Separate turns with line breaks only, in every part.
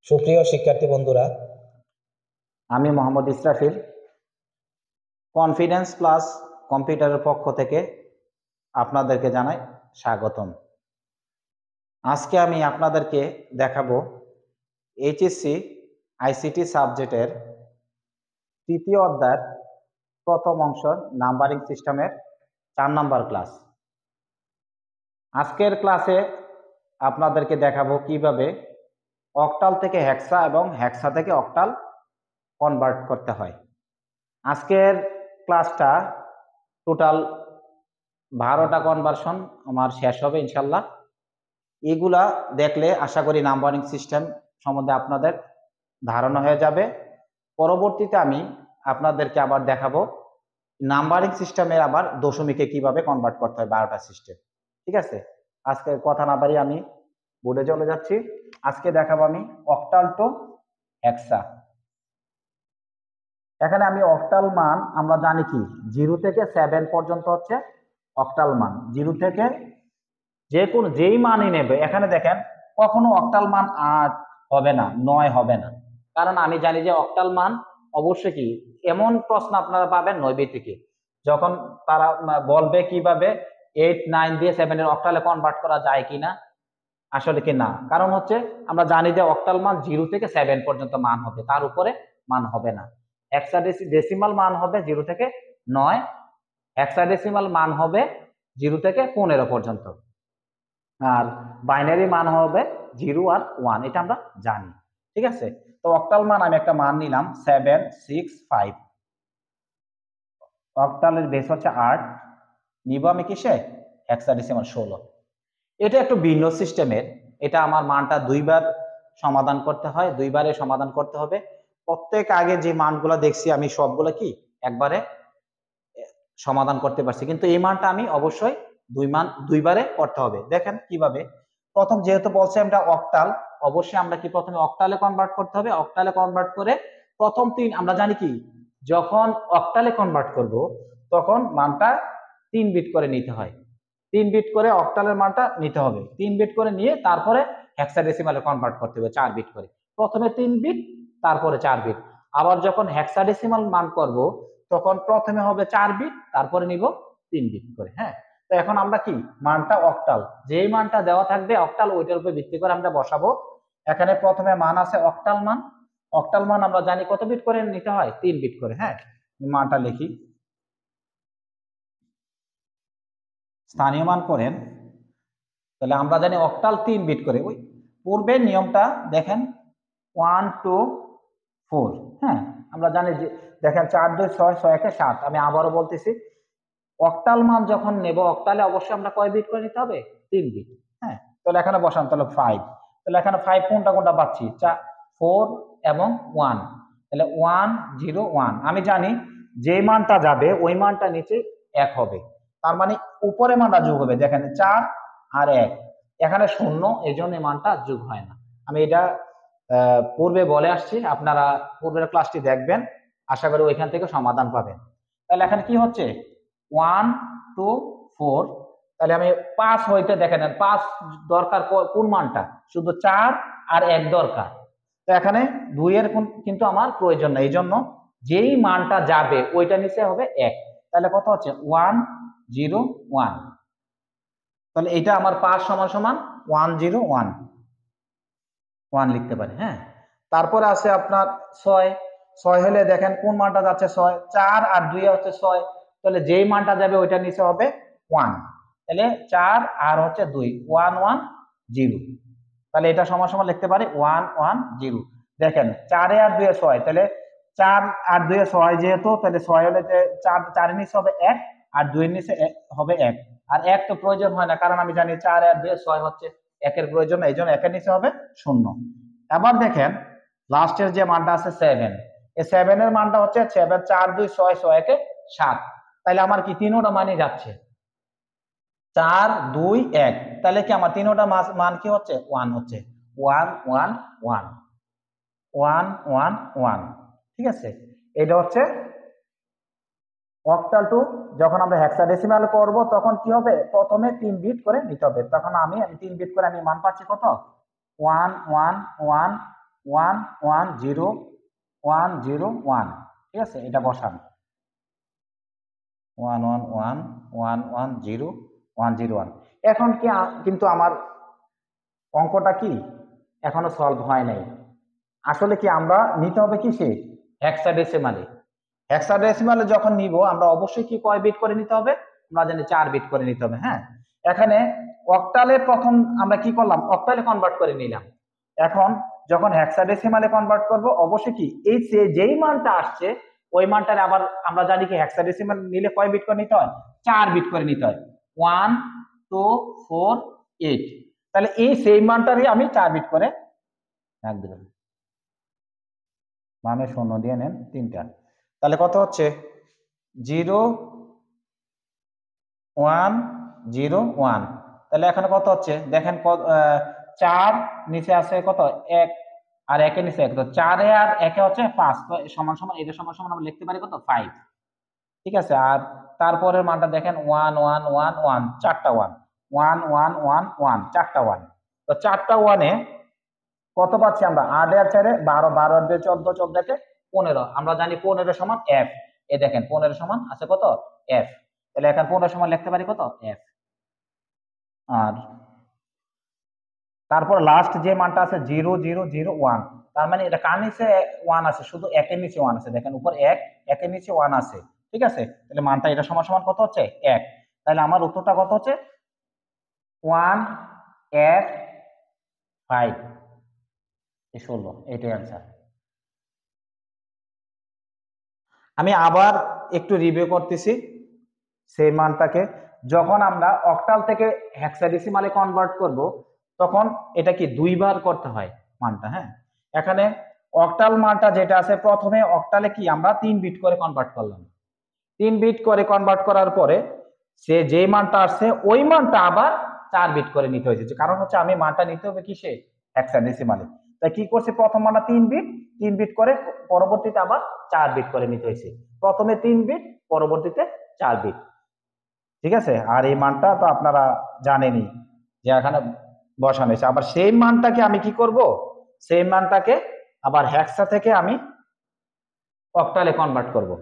সুপ্রিয় শিক্ষার্থী বন্ধুরা,
আমি মোহাম্মদ ইসরাফিল কনফিডেন্স প্লাস কম্পিউটারের পক্ষ থেকে আপনাদেরকে জানাই স্বাগতম। আজকে আমি আপনাদেরকে দেখাবো এইচএসসি আইসিটি সাবজেক্টের তৃতীয় অধ্যায়ের প্রথম অংশ নাম্বারিং সিস্টেমের 4 নম্বর ক্লাস। আজকের ক্লাসে আপনাদেরকে দেখাবো কিভাবে অক্টাল থেকে হেক্সা এবং হেক্সা থেকে অক্টাল কনভার্ট করতে হয়। আজকের ক্লাসটা টোটাল 12টা কনভার্সন আমার শেষ হবে ইনশাল্লাহ। এগুলা দেখলে আশা করি নাম্বারিং সিস্টেম সম্বন্ধে আপনাদের ধারণা হয়ে যাবে। পরবর্তীতে আমি আপনাদেরকে আবার দেখাবো নাম্বারিং সিস্টেমের আবার দশমিকে কিভাবে কনভার্ট করতে হয় 12টা সিস্টেম। ঠিক আছে, আজকে কথা না বাড়িয়ে আমি বোর্ডে চলে যাচ্ছি। আজকে দেখাবো আমি অক্টাল টু হেক্সা। এখানে আমি অক্টাল মান আমরা জানি কি 0 থেকে 7 পর্যন্ত হচ্ছে অক্টাল মান। 0 থেকে যেই মানই নেবে, এখানে দেখেন কখনো অক্টাল মান 8 হবে না, 9 হবে না, কারণ আমি জানি যে অক্টাল মান অবশ্যই কি এমন প্রশ্ন আপনারা পাবেন 9 থেকে, যখন তারা বলবে কিভাবে 8 9 দিয়ে 7 এর অক্টালে কনভার্ট করা যায় কিনা, আসলে কি না, কারণ হচ্ছে আমরা জানি যে অক্টাল মান 0 থেকে 7 পর্যন্ত মান হবে, তার উপরে মান হবে না। হেক্সাডেসিমাল মান হবে 0 থেকে 9, হেক্সাডেসিমাল মান হবে 0 থেকে 15 পর্যন্ত, আর বাইনারি মান হবে 0 আর 1, এটা আমরা জানি। ঠিক আছে, তো অক্টাল মান আমি একটা মান নিলাম 765। অক্টালের বেস হচ্ছে 8, নিব আমি কিসে হেক্সাডেসিমাল 16। এটা একটু ভিন্ন সিস্টেমের, এটা আমার মানটা দুইবার সমাধান করতে হয়, দুইবারে সমাধান করতে হবে। প্রত্যেক আগে যে মানগুলো দেখছি আমি সবগুলো কি একবারে সমাধান করতে পারছি, কিন্তু এই মানটা আমি অবশ্যই দুইবারে করতে হবে। দেখেন কিভাবে। প্রথম যেহেতু বলছে আমরা অক্টাল, অবশ্যই আমরা কি প্রথমে অক্টালে কনভার্ট করতে হবে। অক্টালে কনভার্ট করে প্রথম 3 আমরা জানি কি যখন অক্টালে কনভার্ট করব তখন মানটা 3 বিট করে নিতে হয়। 3 বিট করে অক্টালের মানটা নিতে হবে, 3 বিট করে নিয়ে তারপরে হেক্সাডেসিমালে কনভার্ট করতে হবে 4 বিট করে। প্রথমে 3 বিট, তারপরে 4 বিট। আবার যখন হেক্সাডেসিমাল মান করব তখন প্রথমে হবে 4 বিট, তারপরে নিব 3 বিট করে। হ্যাঁ, তো এখন আমরা কি মানটা অক্টাল, যেই মানটা দেওয়া থাকবে অক্টাল, ওইটার উপর ভিত্তি করে আমরা বসাবো। এখানে প্রথমে মান আছে অক্টাল মান। অক্টাল মান আমরা জানি কত বিট করে নিতে হয়, 3 বিট করে। হ্যাঁ, মানটা লিখি, স্থানীয় মান করেন, তাহলে আমরা জানি অক্টাল 3 বিট করে। ওই পূর্বের নিয়মটা দেখেন 1 2 4। হ্যাঁ, আমরা জানি যে দেখেন 4 2 6 6 1 7। আমি আবারও বলতেছি, অক্টাল মান যখন নেব অক্টালে অবশ্যই আমরা কয় বিট করে নিতে হবে, 3 বিট। হ্যাঁ, তাহলে এখানে বসান, তাহলে 5। তাহলে এখানে 5 কোনটা কোনটা পাচ্ছি, 4 এবং 1, তাহলে 1 0 1। আমি জানি যে মানটা যাবে ওই মানটা নিচে 1 হবে, তার মানে উপরে মানটা যোগ হবে। দেখেন 4 আর 1, এখানে 0, এই জন্য মানটা যোগ হয় না। আমি এটা পূর্বে বলে আসছি, আপনারা পূর্বের ক্লাসটি দেখবেন, আশা করি ওইখান থেকে সমাধান পাবেন। তাহলে এখানে কি হচ্ছে 1 2 4, তাহলে আমি 5 হইতে দেখেন 5 দরকার কোন মানটা, শুধু 4 আর 1 দরকার। তো এখানে 2 এর কিন্তু আমার প্রয়োজন নেই, এই জন্য যেই মানটা যাবে ওইটা নিচে হবে 1। তাহলে কত হচ্ছে 1 0 1। তাহলে এটা আমার 5 সমান সমান 1 0 1 1 লিখতে পারি। হ্যাঁ, তারপরে আছে আপনার 6। 6 হলে দেখেন কোন মানটা যাচ্ছে 6, 4 আর 2 হচ্ছে 6, তাহলে যেই মানটা যাবে ওইটা নিচে হবে 1। তাহলে 4 আর হচ্ছে 2 1 1 0। তাহলে এটা সমান সমান লিখতে পারি 1 1 0। দেখেন 4 আর 2 6, তাহলে 4 আর 2 6 যেহেতু, তাহলে 6 হলে 4 এর নিচে হবে 1 আর 2 এর নিচে হবে 1। আর 1 তো প্রয়োজন হয় না, কারণ আমি জানি 4 আর 2 6 হচ্ছে, 1 এর প্রয়োজন, এই জন্য 1 এর নিচে হবে 0। এবার দেখেন লাস্টের যে মানটা আছে 7, এই 7 এর মানটা হচ্ছে 7 4 2 6 6 1 7। তাহলে আমার কি তিনোটা মানই যাচ্ছে 4 2 1, তাহলে কি আমার তিনোটা মান কি হচ্ছে 1 হচ্ছে, 1 1 1 1 1 1। ঠিক আছে, এটা হচ্ছে অক্টাল টু। যখন আমরা হেক্সাডেসিমাল করব তখন কি হবে, প্রথমে 3 বিট করে নিতে হবে। তখন আমি 3 বিট করে আমি মান পাচ্ছি কত, 1 1 1 1 1 0 1 0 1, ঠিক আছে, এটা বসান 1 1 1 1 1 0 1 0 1। এখন কি কিন্তু আমার অঙ্কটা কি এখনো সলভ হয় নাই। আসলে কি আমরা নিতে হবে কিসে, হেক্সাডেসিমালে। হেক্সাডেসিমালে যখন নিব আমরা অবশ্যই কি কয় বিট করে নিতে হবে, আমরা জানি 4 বিট করে নিতে হবে। হ্যাঁ, এখানে অক্টালে প্রথম আমরা কি করলাম, অক্টালে কনভার্ট করে নিলাম। এখন যখন হেক্সাডেসিমালে কনভার্ট করব অবশ্যই কি এই যেই মানটা আসছে ওই মানটারে আবার আমরা জানি কি হেক্সাডেসিমাল নিলে কয় বিট করে নিতে হয়, 4 বিট করে নিতে হয়, 1 2 4 8। তাহলে এই সেই মানটারই আমি 4 বিট করে রাখ দিলাম, মানে 0 দিয়ে নেন 3টা। তাহলে কত হচ্ছে 0 1 0 1। তাহলে এখানে কত হচ্ছে দেখেন, 4 নিচে আছে কত 1, আর 1 এর নিচে 1, তো 4 আর 1 হচ্ছে 5, তো সমান সমান এটা সমান সমান আমরা লিখতে পারি কত 5, ঠিক আছে। আর তারপরের মানটা দেখেন 1 1 1 1, 4টা 1 1 1 1 1, 4টা 1। তো 4টা 1 এ কত পাচ্ছি আমরা, 8 আর 4 12, 12 দিয়ে 14, 14 কে 15, আমরা জানি 15 সমান f। এই দেখেন 15 সমান আছে কত f, তাহলে এখানে 15 সমান লিখতে পারি কত f। আর তারপর লাস্ট যে মানটা আছে 0 0 0 1, তার মানে এটা কার নিচে 1 আছে, শুধু 1 এর নিচে 1 আছে, দেখেন উপর 1, 1 এর নিচে 1 আছে, ঠিক আছে। তাহলে মানটা এটা সমান সমান কত হচ্ছে 1। তাহলে আমার উত্তরটা কত হচ্ছে 1 f 5, 16, এটাই आंसर। আমি আবার একটু রিভিউ করতেছি সেই মানটাকে। যখন আমরা অক্টাল থেকে হেক্সাডেসিমালে কনভার্ট করব তখন এটা কি দুইবার করতে হয় মানটা। হ্যাঁ, এখানে অক্টাল মানটা যেটা আছে প্রথমে অক্টালে কি আমরা 3 বিট করে কনভার্ট করলাম, 3 বিট করে কনভার্ট করার পরে সে যে মানটা আসছে ওই মানটা আবার 4 বিট করে নিতে হয়েছে, কারণ হচ্ছে আমি মানটা নিতে হবে কিসে, হেক্সাডেসিমালে। তাই কি করছে, প্রথম মানটা 3 বিট, 3 বিট করে পরবর্তীতে আবার 4 বিট করে নিতে হয়েছে, প্রথমে 3 বিট পরবর্তীতে 4 বিট, ঠিক আছে। আর এই মানটা তো আপনারা জানেনই যে এখানে বসানো হয়েছে। আবার সেই মানটাকে আমি কি করব, সেই মানটাকে আবার হেক্সা থেকে আমি অক্টালে কনভার্ট করব।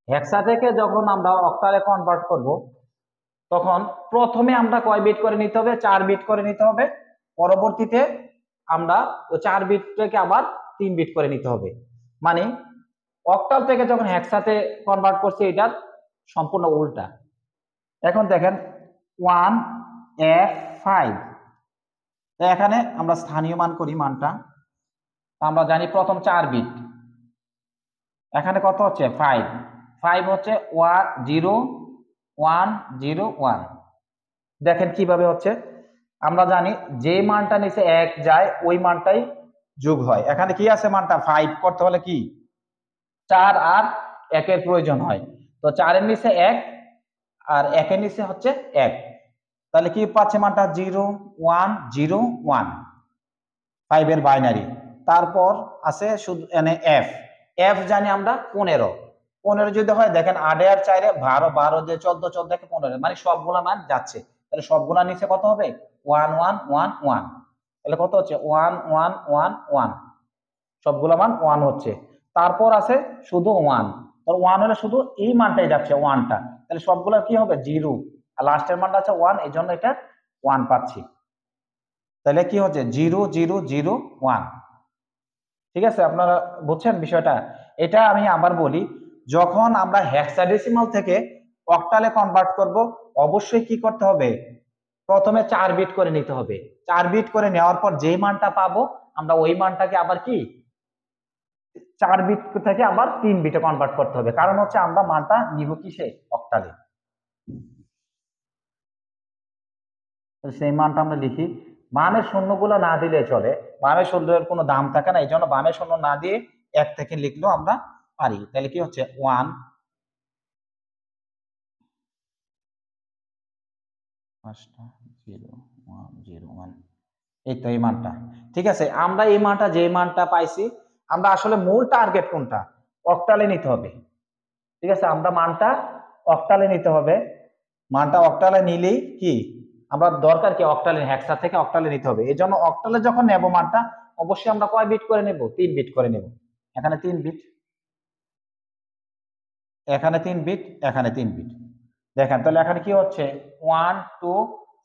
হেক্সা থেকে যখন আমরা অক্টালে কনভার্ট করব তখন প্রথমে আমরা কয় বিট করে নিতে হবে, 4 বিট করে নিতে হবে, পরবর্তীতে আমরা ওই 4 বিটটাকে আবার 3 বিট করে নিতে হবে। মানে অক্টাল থেকে যখন হেক্সাতে কনভার্ট করছি এটার সম্পূর্ণ উল্টা। এখন দেখেন 1 f 5, এখানে আমরা স্থানীয় মান করি মানটা, আমরা জানি প্রথম 4 বিট, এখানে কত হচ্ছে 5, 5 হচ্ছে 1 0 1 0 1। দেখেন কিভাবে হচ্ছে, আমরা জানি যে মানটা নিচে 1 যায় ওই মানটাই যোগ হয়। এখানে কি আছে মানটা 5 করতে হলে কি 4 আর 1 এর প্রয়োজন হয়, তো 4 এর নিচে 1 আর 1 এর নিচে হচ্ছে 1, তাহলে কি পাচ্ছে মানটা 0 1 0 1, 5 এর বাইনারি। তারপর আছে শুধু এনে f, f জানি আমরা 15, 15 যদি হয় দেখেন 8 আর 4 12, 12 দিয়ে 14, 14 কে 15, মানে সবগুলা মান যাচ্ছে, তাহলে সবগুলা নিচে কত হবে 1 1 1 1, তাহলে কত হচ্ছে 1 1 1 1, সবগুলা মান 1 হচ্ছে। তারপর আছে শুধু 1, তো 1 হলে শুধু এই মানটাই যাচ্ছে 1টা, তাহলে সবগুলা কি হবে 0, আর লাস্টের মানটা আছে 1, এই জন্য এটা 1 পাচ্ছি। তাহলে কি হচ্ছে 0 0 0 1, ঠিক আছে। আপনারা বুঝছেন বিষয়টা। এটা আমি আবার বলি, যখন আমরা হেক্সাডেসিমাল থেকে অক্টালে কনভার্ট করব অবশ্যই কি করতে হবে, প্রথমে 4 বিট করে নিতে হবে, 4 বিট করে নেওয়ার পর যেই মানটা পাবো আমরা ওই মানটাকে আবার কি 4 বিট থেকে আবার 3 বিটে কনভার্ট করতে হবে, কারণ হচ্ছে আমরা মানটা নিব কিসে, অক্টালে। সেই মানটা আমরা লিখি। বামের শূন্যগুলো না দিলে চলে, বামের শূন্যের কোনো দাম থাকে না, এই জন্য বামের শূন্য না দিয়ে 1 থেকে লিখলেও আমরা পারি। তাহলে কি হচ্ছে 1 0 1 0 1, এই তো এই মানটা। ঠিক আছে, আমরা এই মানটা যে মানটা পাইছি, আমরা আসলে মূল টার্গেট কোনটা, অক্টালে নিতে হবে। ঠিক আছে, আমরা মানটা অক্টালে নিতে হবে। মানটা অক্টালে নিলেই কি আমরা দরকার কি অক্টালে, হেক্সা থেকে অক্টালে নিতে হবে। এই জন্য অক্টালে যখন নেব মানটা, অবশ্যই আমরা কয় বিট করে নেব, 3 বিট করে নেব। এখানে 3 বিট, এখানে 3 বিট, এখানে 3 বিট। দেখেন তাহলে এখানে কি হচ্ছে 1 2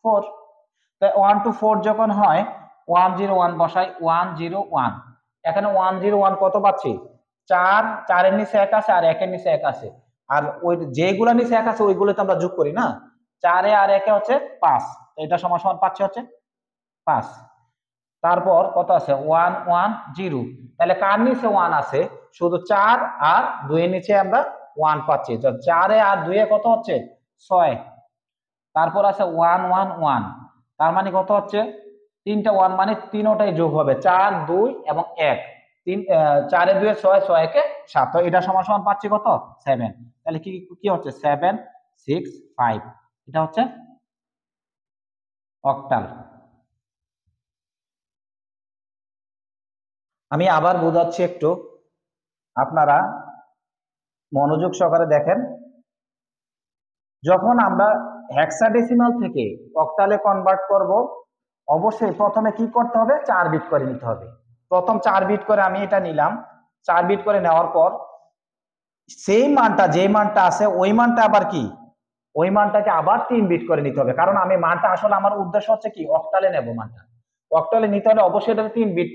4। তাই 1 2 4 যখন হয় 1 0 1 বসাই, 1 0 1। এখানে 1 0 1 কত পাচ্ছি, 4, 4 এর নিচে 1 আছে আর 1 এর নিচে 1 আছে। আর ওই যেগুলো নিচে 1 আছে ওইগুলোতে আমরা যোগ করি না, 4 এ আর 1 এ হচ্ছে 5। এটা সমান সমান পাচ্ছি হচ্ছে 5। তারপর কত আছে 1 1 0। তাহলে কার নিচে 1 আছে, শুধু 4 আর 2 এর নিচে আমরা 1 পাচ্ছি। তো 4 এ আর 2 এ কত হচ্ছে 6। তারপর আছে 1 1 1, তার মানে কত হচ্ছে 3টা 1, মানে তিনটাই যোগ হবে 4 2 এবং 1। 4 এ 2 এ 6, 6 একে 7। তো এটা সমান সমান পাচ্ছি কত 7। তাহলে কি কি হচ্ছে 7 6 5, এটা হচ্ছে অক্টাল। আমি আবার বোঝাচ্ছি একটু, আপনারা মনোযোগ সহকারে দেখেন। যখন আমরা হেক্সাডেসিমাল থেকে অক্টালে কনভার্ট করব, অবশ্যই প্রথমে কি করতে হবে, 4 বিট করে নিতে হবে। প্রথম 4 বিট করে আমি এটা নিলাম। 4 বিট করে নেওয়ার পর সেই মানটা, যে মানটা আছে ওই মানটা আবার কি, ওই মানটাকে আবার 3 বিট করে নিতে হবে। কারণ আমি মানটা আসলে আমার উদ্দেশ্য হচ্ছে কি অক্টালে নেব মানটা। অক্টালে নিতে হলে অবশ্যই এটা 3 বিট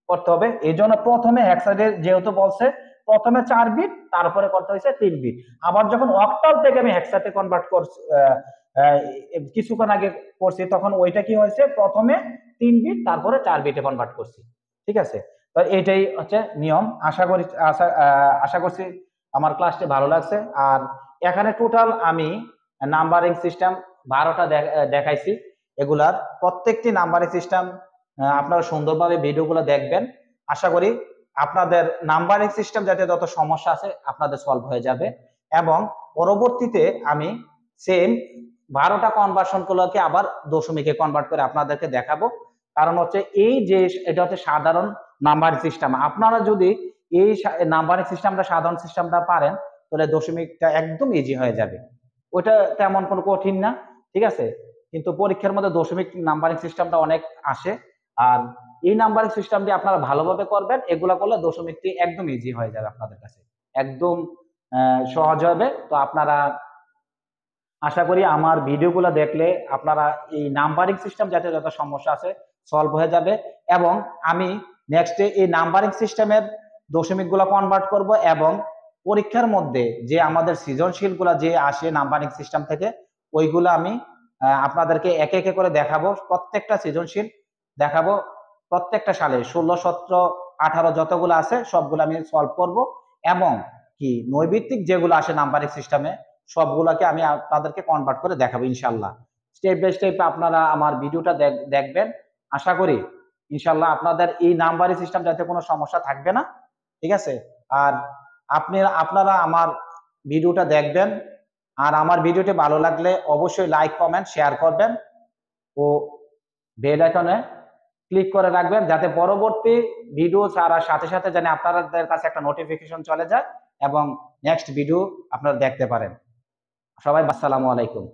করতে হবে। এই জন্য প্রথমে হেক্সাডে যেহেতু বলছে প্রথমে 4 বিট, তারপরে করতে হয়েছে 3 বিট। আবার যখন অক্টাল থেকে আমি হেক্সাতে কনভার্ট করছি, কিছুক্ষণ আগে করছি, তখন ওইটা কি হয়েছে প্রথমে 3 বিট তারপরে 4 বিটে কনভার্ট করছি। ঠিক আছে, তো এইটাই হচ্ছে নিয়ম। আশা করছি আমার ক্লাসটি ভালো লাগছে। আর এখানে টোটাল আমি নাম্বারিং সিস্টেম 12টা দেখাইছি। এগুলার প্রত্যেকটি নাম্বারিং সিস্টেম আপনারা সুন্দরভাবে ভিডিওগুলো দেখবেন। আশা করি আপনাদের নাম্বারিং সিস্টেম যাতে যত সমস্যা আছে আপনাদের সলভ হয়ে যাবে। এবং পরবর্তীতে আমি সেম 12টা কনভার্সন গুলোকে আবার দশমিকে কনভার্ট করে আপনাদেরকে দেখাবো। কারণ হচ্ছে এই যে এটা হচ্ছে সাধারণ নাম্বারিং সিস্টেম, আপনারা যদি এই নাম্বারিং সিস্টেমটা, সাধারণ সিস্টেমটা পারেন, তাহলে দশমিকটা একদম ইজি হয়ে যাবে। ওটা তেমন কোনো কঠিন না। ঠিক আছে, কিন্তু পরীক্ষার মধ্যে দশমিক নাম্বারিং সিস্টেমটা অনেক আসে। আর এই নাম্বারিং সিস্টেম দিয়ে আপনারা ভালোভাবে করবেন, এগুলা করলে দশমিকটি একদম ইজি হয়ে যাবে আপনাদের কাছে, একদম সহজ হবে। তো আপনারা আশা করি আমার ভিডিওগুলো দেখলে আপনারা এই নাম্বারিং সিস্টেম যাতে যত সমস্যা আছে সলভ হয়ে যাবে। এবং আমি নেক্সটে এই নাম্বারিং সিস্টেমের দশমিকগুলো কনভার্ট করব, এবং পরীক্ষার মধ্যে যে আমাদের সৃজনশীলগুলো যে আসে নাম্বারিং সিস্টেম থেকে, ওইগুলো আমি আপনাদেরকে একে একে করে দেখাবো। প্রত্যেকটা সৃজনশীল দেখাবো, প্রত্যেকটা সালে 16 17 18 যতগুলো আছে সবগুলো আমি সলভ করব। এবং কি নৈবিত্তিক যেগুলো আসে নাম্বারিং সিস্টেমে সবগুলোকে আমি আপনাদেরকে কনভার্ট করে দেখাবো ইনশাল্লাহ। স্টেপ বাই স্টেপ আপনারা আমার ভিডিওটা দেখবেন। আশা করি ইনশাল্লাহ আপনাদের এই নাম্বারিং সিস্টেম যাতে কোনো সমস্যা থাকবে না। ঠিক আছে, আর আপনারা আমার ভিডিওটা দেখবেন। আর আমার ভিডিওটি ভালো লাগলে অবশ্যই লাইক কমেন্ট শেয়ার করবেন ও বেল আইকনে ক্লিক করে রাখবেন, যাতে পরবর্তী ভিডিও ছাড়ার সাথে সাথে যেন আপনাদের কাছে একটা নোটিফিকেশন চলে যায় এবং নেক্সট ভিডিও আপনারা দেখতে পারেন। সবাই আসসালামু আলাইকুম।